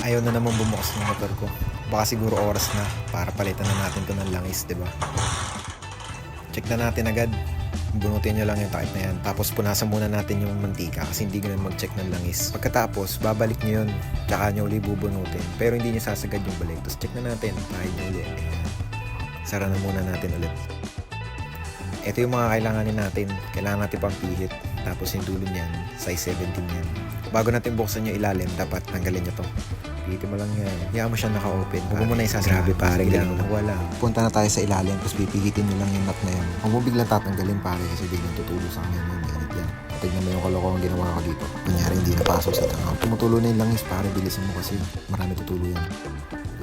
Ayaw na naman bumukas ng motor ko. Baka siguro oras na para palitan na natin to ng langis, diba? Check na natin agad. Bunutin nyo lang yung takip na yan. Tapos punasan muna natin yung mantika kasi hindi ganun mag-check ng langis. Pagkatapos, babalik nyo yun. Tsaka nyo uli bubunutin. Pero hindi nyo sasagad yung balik. Tapos check na natin. Pahid nyo uli. Ayan. Sara na muna natin ulit. Ito yung mga kailanganin natin. Kailangan natin pang pihit. Tapos yung dulo niyan, size 17 yan. Bago natin buksan yung ilalim, dapat tanggalin nyo to. Pihitin mo lang yan. Hayaan mo siya naka-open. Huwag mo na isasabi pare. Wala. Punta na tayo sa ilalim, tapos pipihitin nyo lang yung nut na yan. Huwag mo biglang tatanggalin pare kasi biglang tutulo sa kanya yun. Ganit yan. Tignan mo yung kalokohan ginawa ko dito. Kunyari hindi napasok sa tanga. Tumutulo na yung langis pare. Bilisan mo kasi marami tutulo yan.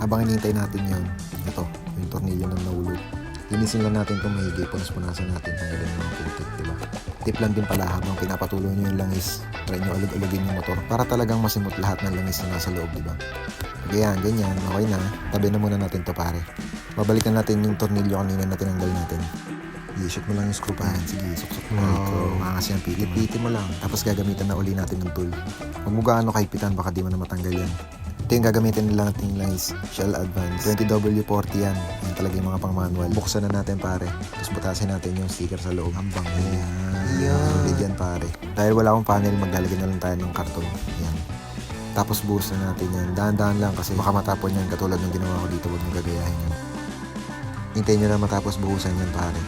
Habang hinihintay natin yun, ito, yung tornilyo na nahulog. Linisin lang natin itong mahigi. Punas-punasan natin. Tanggalin yung mga putik, diba? Tip lang din pala habang pinapatuloy nyo yung langis, try nyo alug-alugin yung motor para talagang masimot lahat ng langis na nasa loob, diba? Kaya ganyan, okay na. Tabi na muna natin to pare. Babalikan natin yung tornilyo kanina na tinanggal natin. I-shoot mo lang yung screw pan. Sige, suksok mo. Angas yan, pilit-pilit mo lang. Tapos gagamitan na uli natin ng tool. Huwag mo gaano kaipitan, baka di mo na matanggal yan. Ito yung gagamitin nila natin yung langis. Shell Advance. 20W40 yan. Yan talaga yung mga pang manual. Buksan na natin pare. Tapos butasin natin yung sticker sa loob. Hambang yan. Solid yan pare. Dahil wala akong panel, maglalagay na lang tayo ng karton. Yan. Tapos buhos na natin yan. Dahan-dahan lang kasi baka matapon yan katulad ng ginawa ko dito. Huwag nyo gagayahin yan. Hintayin nyo na matapos buhusan yan pare.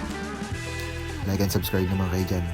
Like and subscribe naman kayo dyan.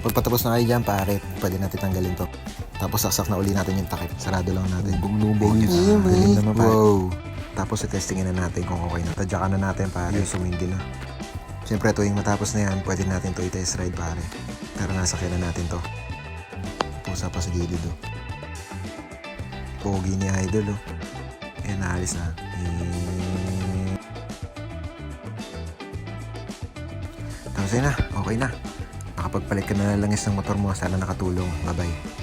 Pagpatapos na kayo dyan pare, pwede natin tanggalin to. Tapos saksak na uli natin yung takip. Sarado lang natin. Lubong galing naman pare. Wow. Tapos testingin na natin kung okay na. Tadyakan na natin pare. Sumindi na. Siyempre tuwing matapos na yan, pwede natin to i-test ride pare. Pero nasakyan na natin to. Pusa pa sa gilid oh. Pogi ni Idol oh. Ayan, naalis na. Tapos na, okay na. Nakapagpalit ka na langis ng motor mo, sana nakatulong. Bye-bye.